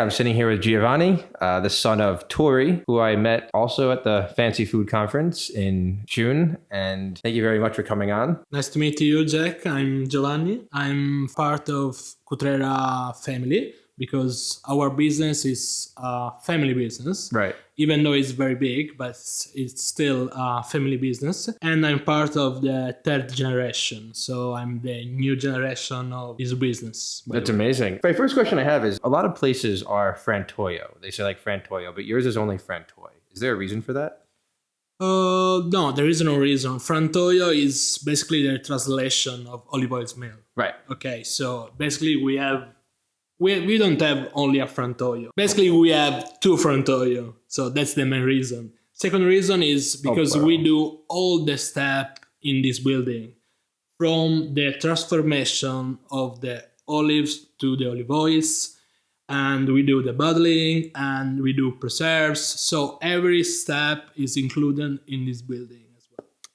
I'm sitting here with Giovanni, the son of Tori, who I met also at the Fancy Food Conference in June. And thank you very much for coming on. Nice to meet you, Jack. I'm Giovanni. I'm part of Cutrera family because our business is a family business. Right. Even though it's very big, but it's still a family business. And I'm part of the third generation. So I'm the new generation of this business. That's amazing. My first question I have is, a lot of places are Frantoio. They say like Frantoio, but yours is only Frantoi. Is there a reason for that? No, there is no reason. Frantoio is basically the translation of olive oil mill. Right. Okay, so basically we don't have only a Frantoio. Basically, we have two Frantoio. So that's the main reason. Second reason is because we do all the steps in this building. From the transformation of the olives to the olive oils. And we do the bottling and we do preserves. So every step is included in this building.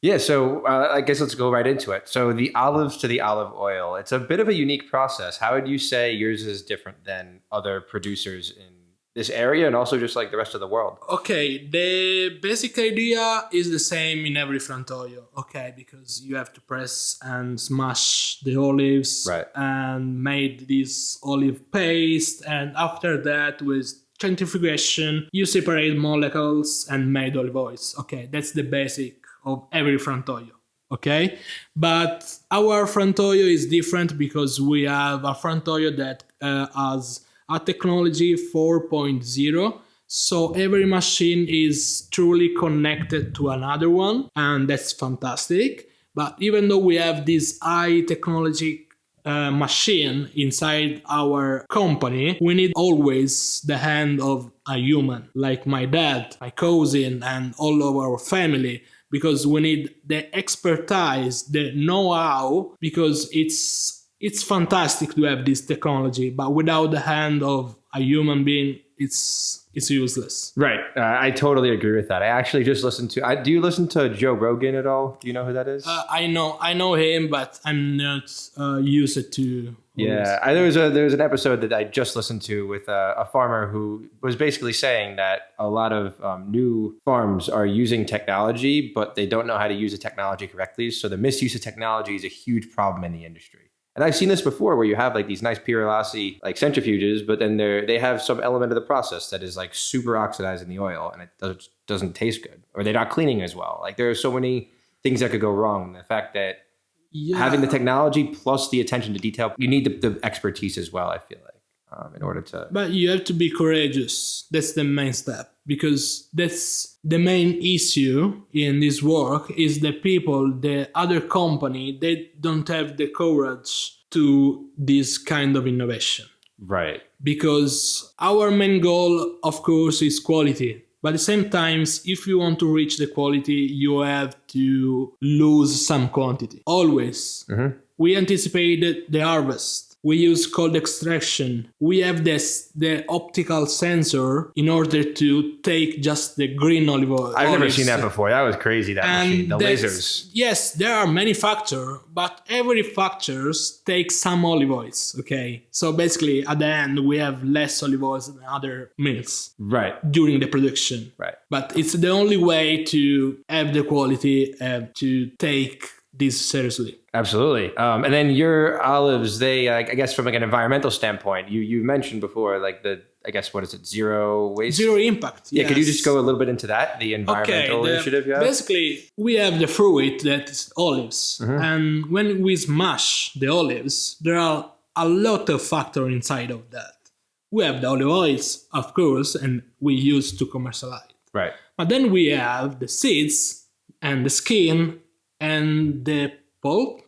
Yeah, so I guess let's go right into it. So the olives to the olive oil, it's a bit of a unique process. How would you say yours is different than other producers in this area and also just like the rest of the world? Okay, the basic idea is the same in every Frantoio, okay, because you have to press and smash the olives and made this olive paste, and after that with centrifugation, you separate molecules and made olive oils. Okay, that's the basic of every Frantoio, okay? But our Frantoio is different because we have a Frantoio that has a technology 4.0, so every machine is truly connected to another one, and that's fantastic. But even though we have this high technology machine inside our company, we need always the hand of a human, like my dad, my cousin, and all of our family, because we need the expertise, the know-how, because it's fantastic to have this technology, but without the hand of a human being, it's useless. Right. I totally agree with that. I actually just listened to... do you listen to Joe Rogan at all? Do you know who that is? I know him, but I'm not used to... Yeah, there was an episode that I just listened to with a farmer who was basically saying that a lot of new farms are using technology, but they don't know how to use the technology correctly. So the misuse of technology is a huge problem in the industry. And I've seen this before where you have like these nice Pirellassi like centrifuges, but then they have some element of the process that is like super oxidizing the oil and it doesn't taste good, or they're not cleaning as well. Like there are so many things that could go wrong. The fact that having the technology plus the attention to detail, you need the expertise as well, I feel like, in order to... But you have to be courageous. That's the main step, because that's the main issue in this work is the people, the other company, they don't have the courage to this kind of innovation. Right. Because our main goal, of course, is quality. But at the same time, if you want to reach the quality, you have to lose some quantity. Always. Mm-hmm. We anticipated the harvest. We use cold extraction. We have the optical sensor in order to take just the green olive oil. I've never seen that before. That was crazy, that machine, the lasers. Yes, there are many factors, but every factor takes some olive oils, okay? So basically, at the end, we have less olive oils than other mills. Right. During the production. Right. But it's the only way to have the quality and to take this seriously. Absolutely. And then your olives, they, I guess from like an environmental standpoint, you mentioned before, like I guess, what is it? Zero waste? Zero impact. Yeah. Yes. Could you just go a little bit into that? The environmental initiative you have? Basically, we have the fruit that is olives. Mm-hmm. And when we smash the olives, there are a lot of factors inside of that. We have the olive oils, of course, and we use to commercialize. Right. But then we have the seeds and the skin and the pulp.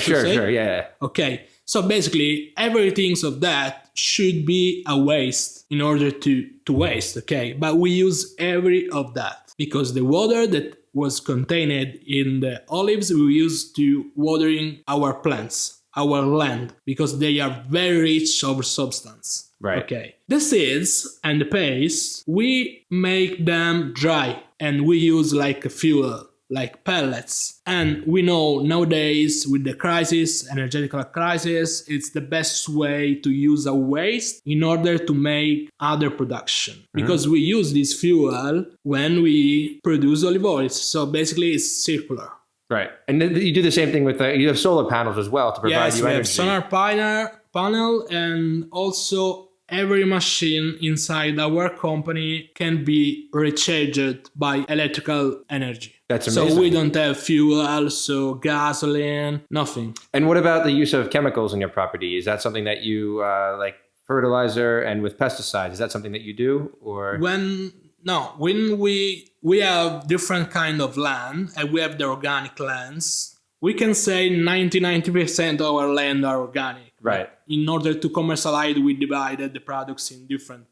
Sure, yeah. Okay, so basically everything of that should be a waste in order to waste, okay? But we use every of that because the water that was contained in the olives we use to watering our plants, our land, because they are very rich of substance. Right. Okay. The seeds and the paste, we make them dry and we use like a fuel, like pellets. And we know nowadays with the crisis, energetical crisis, it's the best way to use a waste in order to make other production. Because we use this fuel when we produce olive oil. So basically it's circular. Right. And then you do the same thing with, you have solar panels as well to provide you energy. Yes, we have solar panel, and also every machine inside our company can be recharged by electrical energy. That's amazing. So we don't have fuel, so gasoline, nothing. And what about the use of chemicals in your property? Is that something that you, like fertilizer and with pesticides, is that something that you do? Or when we have different kind of land, and we have the organic lands, we can say 90% of our land are organic. Right. In order to commercialize, we divided the products in different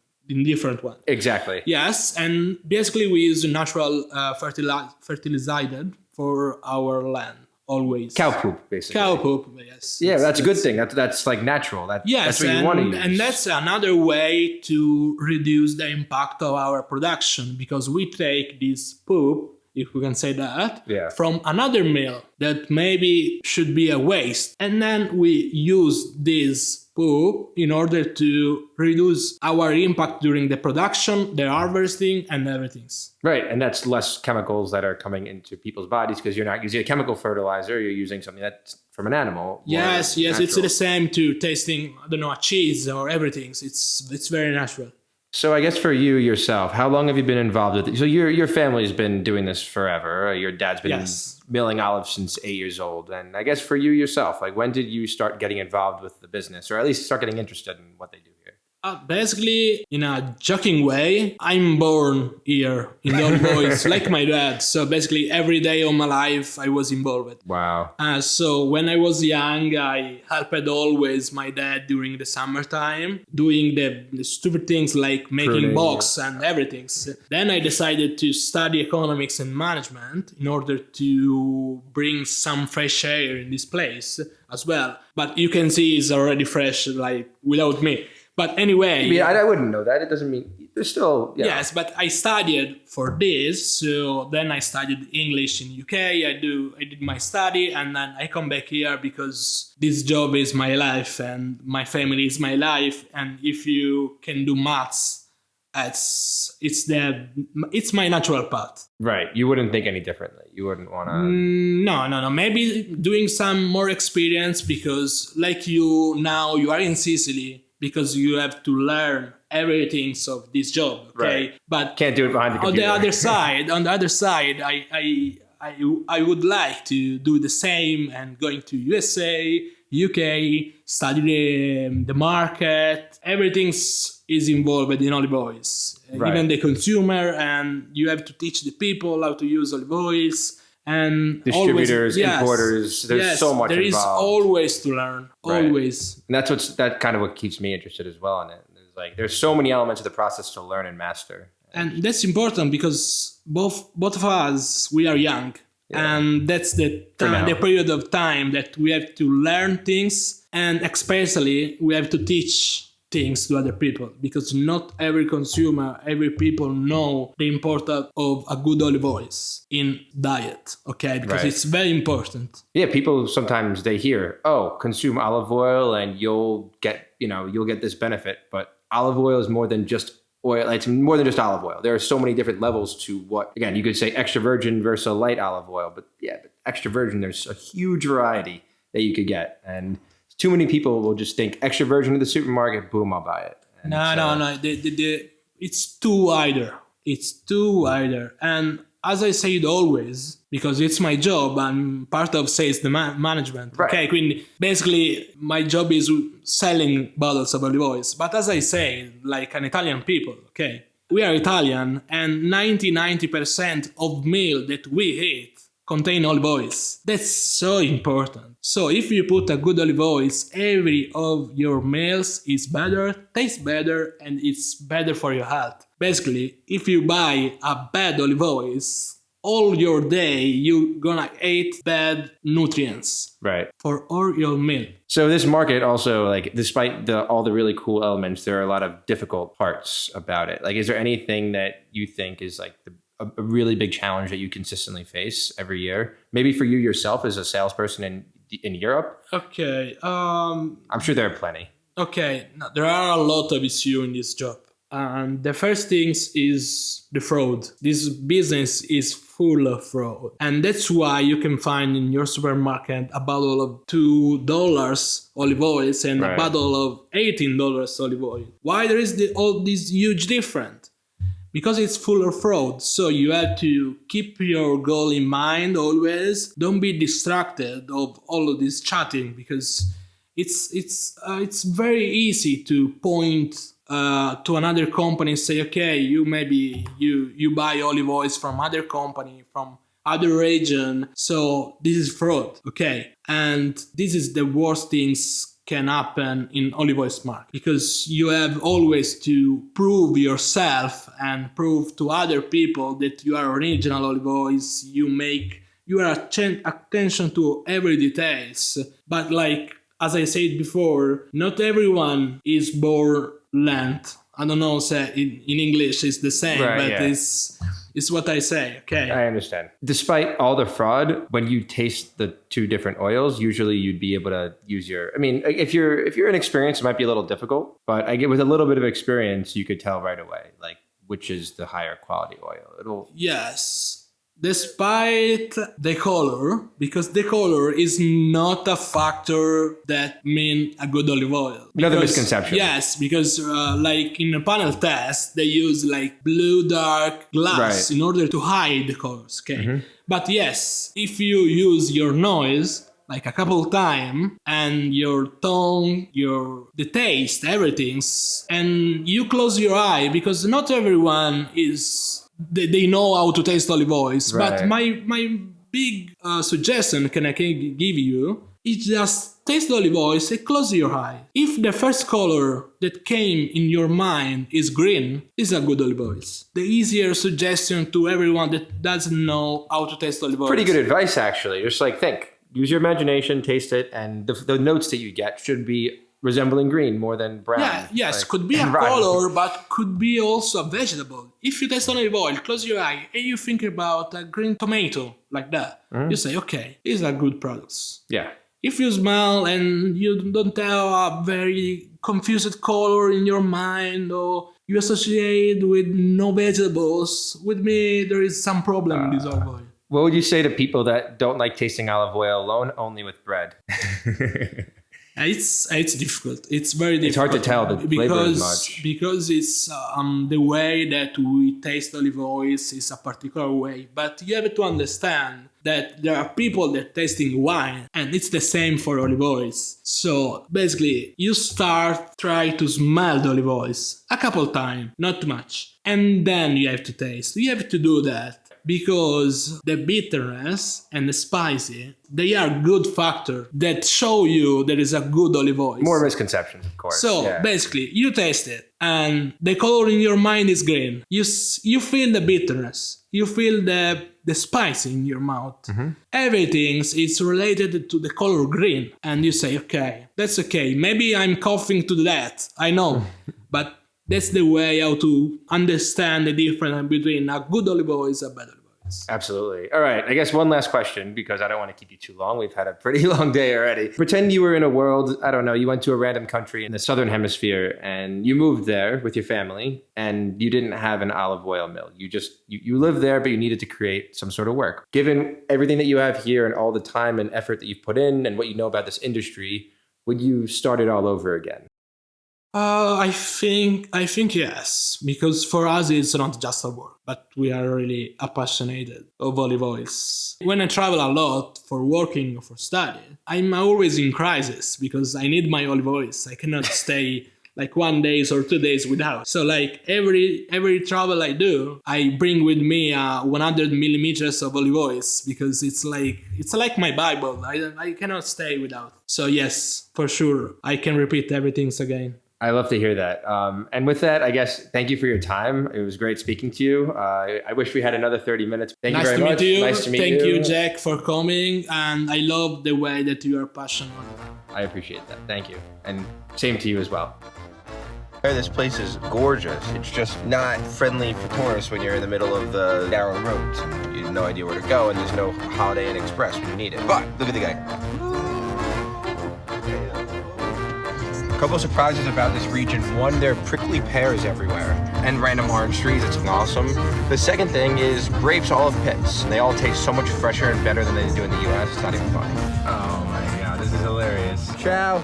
ones. Exactly. Yes, and basically we use natural fertilizer for our land always. Cow poop, basically. Cow poop, yes. Yeah, that's a good thing. That's like natural. That's what you want to use. And that's another way to reduce the impact of our production, because we take this poop, if we can say that, from another mill that maybe should be a waste. And then we use this poop in order to reduce our impact during the production, the harvesting, and everything. Right, and that's less chemicals that are coming into people's bodies because you're not using a chemical fertilizer, you're using something that's from an animal. Yes, it's the same to tasting, I don't know, a cheese or everything. It's very natural. So I guess for you yourself, how long have you been involved with it? So your family's been doing this forever. Your dad's been milling olives since 8 years old. And I guess for you yourself, like when did you start getting involved with the business, or at least start getting interested in what they do here? Basically, in a joking way, I'm born here in the old boys, like my dad. So basically, every day of my life, I was involved. Wow. So when I was young, I helped always my dad during the summertime, doing the stupid things like making box and everything. Then I decided to study economics and management in order to bring some fresh air in this place as well. But you can see it's already fresh, like without me. But anyway... I mean, I wouldn't know that. It doesn't mean... There's still... Yes, but I studied for this. So then I studied English in UK. I did my study, and then I come back here because this job is my life and my family is my life. And if you can do maths, it's my natural path. Right. You wouldn't think any differently. You wouldn't want to... No. Maybe doing some more experience, because like you now, you are in Sicily, because you have to learn everything of this job, okay? Right. But can't do it behind the computer. On the other side, I would like to do the same and going to USA, UK, study the market. Everything is involved in olive oils, even the consumer, and you have to teach the people how to use olive oils. And distributors, importers, there's so much involved. There is always to learn, always. And that's kind of what keeps me interested as well in it. There's so many elements of the process to learn and master. And that's important because both of us, we are young. Yeah. And that's the period of time that we have to learn things, and especially we have to teach things to other people, because not every consumer, every people know the importance of a good olive oils in diet, okay? Because it's very important. Yeah, people sometimes they hear, oh, consume olive oil and you'll get this benefit, but olive oil is more than just oil. It's more than just olive oil. There are so many different levels to what, again, you could say extra virgin versus a light olive oil, but extra virgin, there's a huge variety that you could get. And too many people will just think extra virgin in the supermarket, boom, I'll buy it. And no. It's too wider. It's too wider. And as I said always, because it's my job, I'm part of sales management. Right. Okay, quindi basically my job is selling bottles of olive oils. But as I say, like an Italian people, okay, we are Italian, and 90% of meal that we eat contain olive oils. That's so important. So if you put a good olive oils, every of your meals is better, tastes better, and it's better for your health. Basically, if you buy a bad olive oils, all your day you're gonna eat bad nutrients. Right. For all your meal. So this market also, like, despite all the really cool elements, there are a lot of difficult parts about it. Like, is there anything that you think is like a really big challenge that you consistently face every year? Maybe for you yourself as a salesperson in Europe? Okay. I'm sure there are plenty. Okay. No, there are a lot of issues in this job. And the first things is the fraud. This business is full of fraud. And that's why you can find in your supermarket a bottle of $2 olive oil and a bottle of $18 olive oil. Why there is all this huge difference? Because it's full of fraud. So you have to keep your goal in mind always. Don't be distracted of all of this chatting, because it's very easy to point to another company and say, okay, you buy olive oils from other company, from other region, so this is fraud, okay? And this is the worst things can happen in olive oil market, because you have always to prove yourself and prove to other people that you are original olive oils. You are attention to every details, but like as I said before, not everyone is born land. I don't know, say in English it's the same, but it's what I say, okay? I understand. Despite all the fraud, when you taste the two different oils, usually you'd be able to use if you're inexperienced, it might be a little difficult, but I get with a little bit of experience, you could tell right away, like which is the higher quality oil. Yes. Despite the color, because the color is not a factor that means a good olive oil. Another misconception. Yes, because like in a panel test, they use like blue dark glass in order to hide the colors, okay? Mm-hmm. But yes, if you use your nose like a couple times and your tongue, the taste, everything, and you close your eye, because not everyone they know how to taste olive oils. But my big suggestion I can give you is just taste olive oils and close your eye. If the first color that came in your mind is green, it's a good olive oils. The easier suggestion to everyone that doesn't know how to taste olive oils. Pretty good advice, actually. Just like think, use your imagination, taste it, and the notes that you get should be resembling green more than brown. Yeah, yes, could be a color, but could be also a vegetable. If you taste olive oil, close your eye, and you think about a green tomato, like that, you say, okay, these are good products. Yeah. If you smell and you don't have a very confused color in your mind, or you associate with no vegetables, with me, there is some problem with this olive oil. What would you say to people that don't like tasting olive oil alone, only with bread? It's difficult. It's very difficult. It's hard to tell the flavor as much. Because it's the way that we taste olive oils is a particular way. But you have to understand that there are people that tasting wine, and it's the same for olive oils. So basically, you try to smell the olive oils a couple times, not too much, and then you have to taste. You have to do that. Because the bitterness and the spicy, they are good factor that show you there is a good olive oil. More misconceptions, of course. So basically, you taste it, and the color in your mind is green. You feel the bitterness. You feel the spice in your mouth. Mm-hmm. Everything is related to the color green, and you say, okay, that's okay. Maybe I'm coughing to that. I know, but that's the way how to understand the difference between a good olive oil and a bad olive oil. Absolutely. All right. I guess one last question, because I don't want to keep you too long. We've had a pretty long day already. Pretend you were in a world, I don't know, you went to a random country in the Southern Hemisphere and you moved there with your family and you didn't have an olive oil mill. You lived there, but you needed to create some sort of work. Given everything that you have here and all the time and effort that you've put in and what you know about this industry, would you start it all over again? I think yes, because for us it's not just a work, but we are really passionate of olive oils. When I travel a lot for working or for study, I'm always in crisis because I need my olive oils. I cannot stay like 1 day or 2 days without. So like every travel I do, I bring with me 100 millimeters of olive oils because it's like my Bible. I cannot stay without. So yes, for sure, I can repeat everything again. I love to hear that. And with that, I guess, thank you for your time. It was great speaking to you. I wish we had another 30 minutes. Thank you very much. Nice to meet you. Thank you, Jack, for coming. And I love the way that you are passionate. I appreciate that. Thank you. And same to you as well. This place is gorgeous. It's just not friendly for tourists when you're in the middle of the narrow roads. You have no idea where to go, and there's no Holiday Inn Express when you need it. But look at the guy. A couple of surprises about this region. One, there are prickly pears everywhere and random orange trees. It's awesome. The second thing is grapes all have pits. They all taste so much fresher and better than they do in the US. It's not even funny. Oh my god, this is hilarious. Ciao.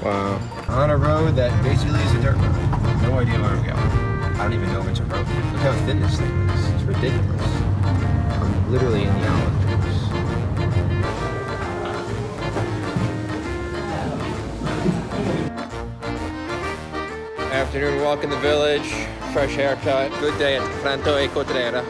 Wow. On a road that basically is a dirt road. No idea where I'm going. I don't even know if it's a road. Look how thin this thing is. It's ridiculous. I'm literally in the olive trees. Afternoon walk in the village, fresh haircut, good day at Frantoi Cutrera.